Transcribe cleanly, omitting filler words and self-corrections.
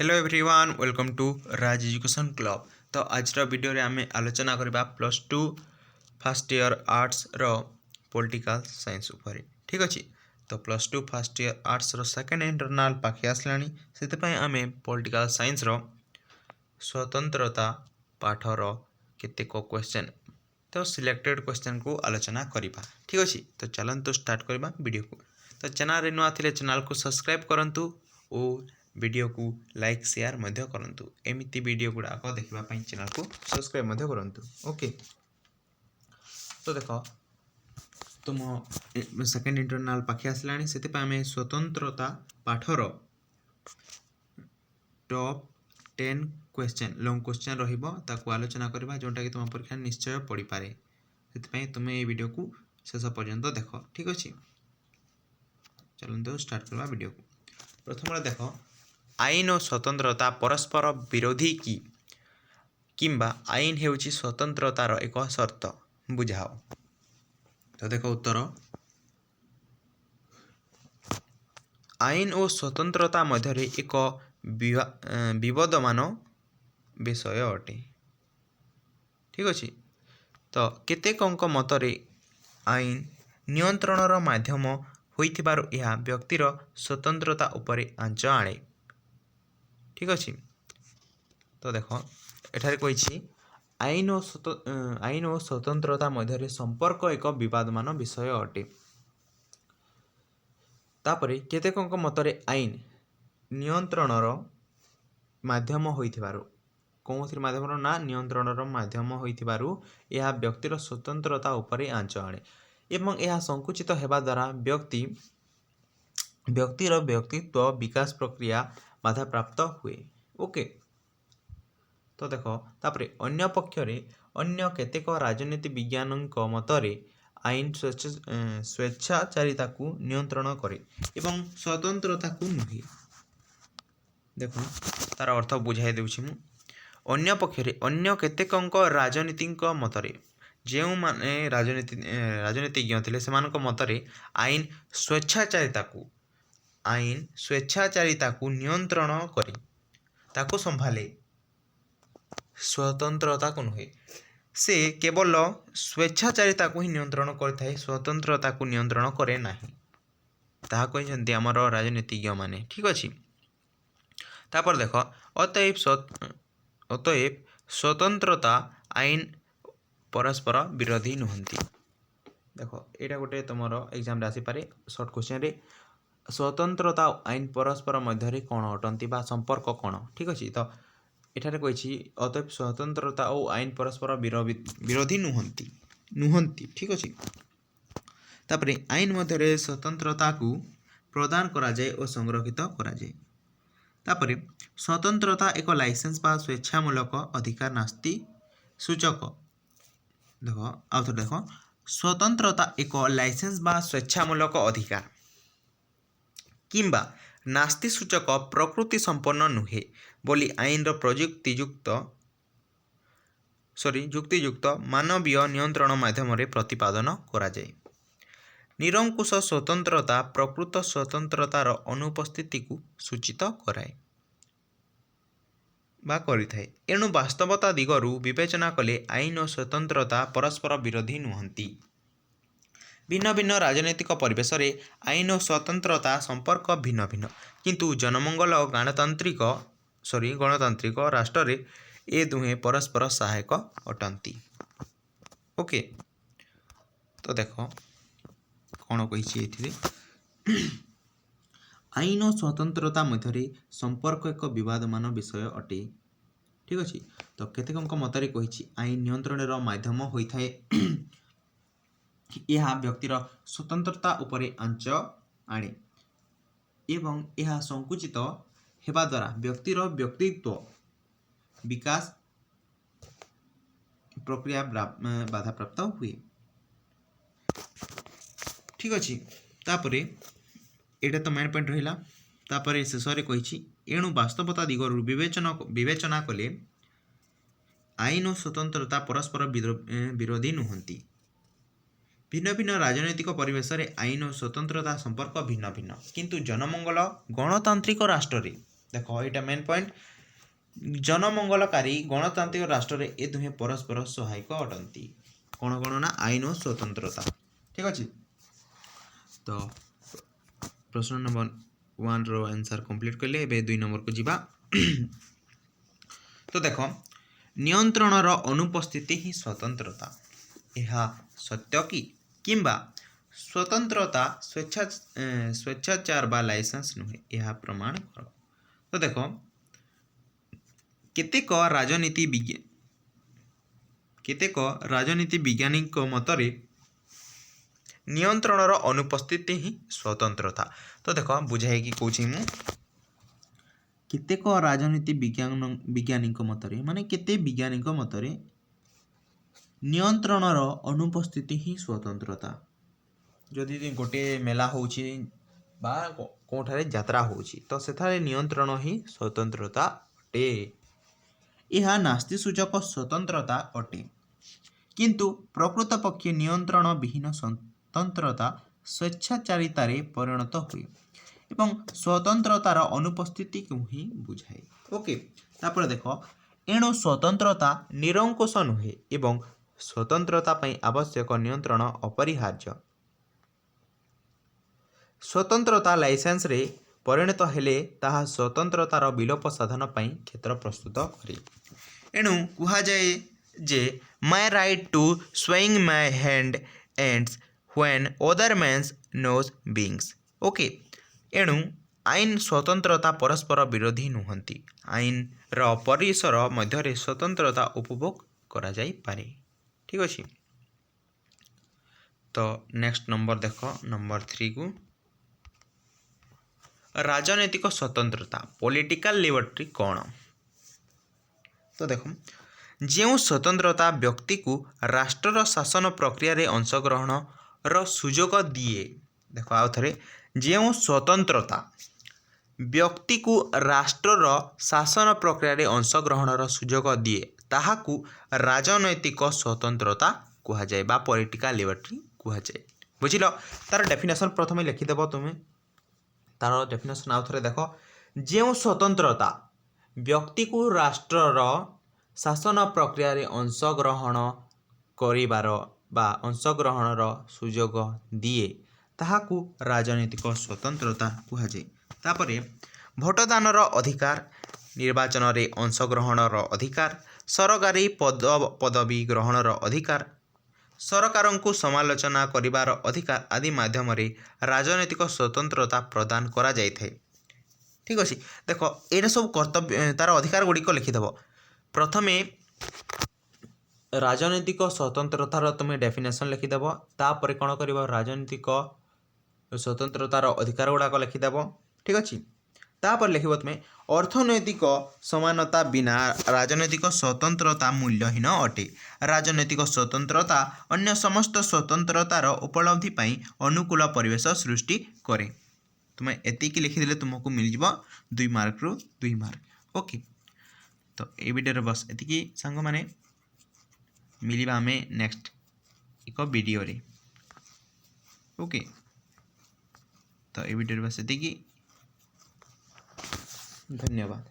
Hello everyone welcome to Raj education club. तो आज video रे आमे आलोचना करबा +2 फर्स्ट ईयर आर्ट्स रो पॉलिटिकल साइंस ऊपर। ठीक अछि। तो +2 फर्स्ट ईयर आर्ट्स रो सेकंड इंटरनल पाखे आसलानी सेते पय आमे पॉलिटिकल साइंस रो स्वतंत्रता पाठ रो केते को क्वेश्चन तो सिलेक्टेड क्वेश्चन को आलोचना करिबा। ठीक अछि। तो चलंतु स्टार्ट करबा वीडियो को। तो चैनल रे नुआ थिले चैनल को सब्सक्राइब करंतु और वीडियो को लाइक शेयर मध्य करंतु। एमिति वीडियो गुड़ाक देखा चैनल को सब्सक्राइब मध्य करंतु। ओके। तो देखो तुम सेकंड इंटरनल पाखे आसलानी से आम स्वतंत्रता पाठर टॉप 10 क्वेश्चन लॉन्ग क्वेश्चन रही आलोचना करवा जोटा कि तुम परीक्षा निश्चय पड़ पारे से तुम्हें ये वीडियो को शेष पर्यंत देख। ठीक अच्छे। चलते स्टार्ट करवा वीडियो को। प्रथम देख आईन और स्वतंत्रता परस्पर विरोधी की किंबा आईन हेउची स्वतंत्रतार एक शर्त बुझाओ। तो देखो उत्तर आईन और स्वतंत्रता मध्य एक विवादमान विषय अटे। ठीक अच्छे। तो केतेकंक मतरे आईन नियंत्रणर माध्यम होइथिबारु यह व्यक्तिर स्वतंत्रता उपरे आंच आणे। ठीक अच्छे। तो देख एठारे कही आईन और स्वतंत्रता मध्य संपर्क एक विवादमान विषय अटे। तापरे केतेकंक मतरे आईन नियंत्रणर माध्यम होइथिबारु कौन माध्यम ना नियंत्रणर माध्यम होइथिबारु यह व्यक्तिर स्वतंत्रता उपरे आंच आणे एवं यह संकुचित हेबा द्वारा व्यक्तिर व्यक्तित्व विकास प्रक्रिया बाधा प्राप्त हुए। ओके। तो देख तापरे अन्य पक्षरे अन्य केतेक राजनीति विज्ञानक मतरे आईन स्वेच्छाचारिता को नियंत्रण करे एवं स्वतंत्रता को नुहे। देखो तार अर्थ बुझाई देउछि मु। अन्य पक्षरे अन्य केतेकंक राजनीतिक मतरे जो माने राजनीतिज्ञ थिले सेमानक मतरे आईन स्वेच्छाचारिता को नियंत्रण करे ताको संभाले स्वतंत्रता को नुहे। से केवल स्वेच्छाचारिता को ही नियंत्रण करथाय स्वतंत्रता को नियंत्रण करे नाही ताहा कहते आमर राजनीतिज्ञ माने। ठीक अच्छे। तापर देख अतएव स्वतंत्रता आईन परस्पर विरोधी नुहंती। देख यहाँ गोटे तुम एग्जाम आसी पारे शॉर्ट क्वेश्चन रे स्वतंत्रता आईन परस्पर मध्य कौन अटंती बा संपर्क कौन। ठीक अच्छे। तो एठारे कही अतएव स्वतंत्रता और आईन परस्पर विरोधी नुहंती। ठीक अच्छे। तापरे आईन मध्य स्वतंत्रता को प्रदान करा जाए और संरक्षित करा जाए। तापरे स्वतंत्रता एक लाइसेंस बा स्वेच्छामूलक अधिकार नास्ति सूचक। देख स्वतंत्रता एक लाइसेंस बा स्वेच्छामूलक अधिकार किंबा नास्ति सूचक प्रकृति संपन्न नुहे बोली आईन जुक्तियुक्त मानवीय नियंत्रण माध्यम प्रतिपादन करा जाए। निरंकुश स्वतंत्रता प्रकृत स्वतंत्रतार अनुपस्थिति को सूचित कराए बा करिथाए। एणु वास्तवता दिगरु विवेचना कले आईन और स्वतंत्रता परस्पर विरोधी नुहंती। भिन्न भिन्न राजनैतिक परिवेश रे आईन और स्वतंत्रता संपर्क भिन्न भिन्न किंतु जनमंगल और गणतांत्रिक राष्ट्र रे ए दुहे परस्पर सहायक अटंती। ओके। तो देख कौन कही आईन और स्वतंत्रता मध्य संपर्क एक विवादमान विषय अटे। ठीक अच्छे। तो केतेकंक मतरे कही आईन नियंत्रण माध्यम होइथाए यह व्यक्तिर स्वतंत्रता उपरे आंच आणे एवं यह संकुचित हेबा द्वारा व्यक्तिर व्यक्तित्व विकास प्रक्रिया बाधा प्राप्त हुए। ठीक अच्छे। तापरे एटा तो मेन पॉइंट रहिला। तापरे शेष रे कही एणु वास्तवता दिगरु विवेचना कले आईन और स्वतंत्रता परस्पर विरोधी नुहंती। भिन्न भिन्न राजनैतिक परिवेश रे आईन और स्वतंत्रता संपर्क भिन्न भिन्न किंतु जनमंगल गणतांत्रिक राष्ट्र रे देख यहाँ मेन पॉइंट जनमंगलकारी गणतांत्रिक राष्ट्र रे ए दुहे परस्पर सहायक अटंती कौन कौन ना आईन और स्वतंत्रता ठीक अच्छे। तो प्रश्न नंबर 1 रो आंसर कंप्लीट कले एबे 2 नंबर को जीवा। तो देख नियंत्रण रो अनुपस्थिति ही स्वतंत्रता यह सत्य कि किंबा स्वतंत्रता स्वेच्छाचार बा लाइसेंस नुहे यह प्रमाण कर। तो देख केतेक राजनीति विज्ञानी मतरे नियंत्रण रो अनुपस्थिति ही स्वतंत्रता। तो देख बुझाई कि कौची मु केतेक राजनीति विज्ञानी मतरे माने केते विज्ञानी मतरे नियंत्रण रो अनुपस्थिति ही स्वतंत्रता। जदि गोटे मेला होची बा कोठारे यात्रा होची तो सेठारे नियंत्रण ही स्वतंत्रता अटे यह नास्ति सूचक स्वतंत्रता अटे किंतु प्रकृत पक्षे नियंत्रण विहीन स्वतंत्रता स्वेच्छाचारितार परिणत हुए एवं स्वतंत्रतार अनुपस्थिति को ही बुझाए। ओके तापर देख एणु स्वतंत्रता निरंकुश नुहे एवं स्वतंत्रता पई आवश्यक नियंत्रण अपरिहार्य। स्वतंत्रता लाइसेंस रे परिणत हेले ताहा स्वतंत्रतार विलोप साधन पई क्षेत्र प्रस्तुत करे। एणु कुहा जाए जे my right to swing my hand ends when other man's nose begins. Okay एणु आईन स्वतंत्रता परस्पर विरोधी नुहंती आईन रो परिसर मध्य स्वतंत्रता उपभोग करा जाई पारे ठीक अछि। तो नेक्स्ट नंबर देख नंबर 3 को राजनैतिक स्वतंत्रता पॉलिटिकल लिबर्टी कौन। तो देख जो स्वतंत्रता व्यक्ति को राष्ट्र शासन प्रक्रिया रे अंशग्रहण रो सुजोग दिए। देख आउ थरे जो स्वतंत्रता व्यक्ति को राष्ट्र शासन प्रक्रिया रे अंशग्रहण रो सुजोग दिए ताहाकू राजनैतिक स्वतंत्रता कहा जाए बा पॉलिटिकल लिबर्टी कहा जाए। बुझिल तार डेफिनेशन प्रथमे लिखिदेव तुम्हें तार डेफिनेशन आउ थरे देख जो स्वतंत्रता व्यक्ति को राष्ट्र शासन प्रक्रिया रे अंशग्रहण करिवार बा अंशग्रहणर सुजोग दिए ताहाकू राजनीतिक स्वतंत्रता कहा जाए। तापरे भोटदानर अधिकार निर्वाचन रे अंशग्रहणर अधिकार सरकारी पदवी ग्रहणर अधिकार सरकार को समालोचना करिवार अधिकार आदि माध्यम रे राजनैतिक स्वतंत्रता प्रदान करा जाय थाए ठीक अच्छे। देख ये सब कर्तव्य तार अधिकार गुड़िक लिखिदेव प्रथमे राजनैतिक स्वतंत्रतार तुम्हें डेफिनेशन लिखिदेव तापर कौन कर राजनैतिक स्वतंत्रतार अधिकार गुड़ाक लिखिदेव ठीक अच्छे। तापर लिखिब तुम्हें अर्थनैतिक समानता बिना राजनैतिक स्वतंत्रता मूल्यहीन अटे राजनैतिक स्वतंत्रता अन्य समस्त स्वतंत्रतार उपलब्धि पाई अनुकूल परिवेश सृष्टि करे। तुम्हें एतिक लिखिदेले तुमको मिल जाव 2 मार्क रु 2 मार्क। ओके तो ये वीडियो बस एतिकी सांग माने मिलिबा हमें नेक्स्ट एक वीडियो रे। ओके तो ये वीडियो बस एतिकी धन्यवाद।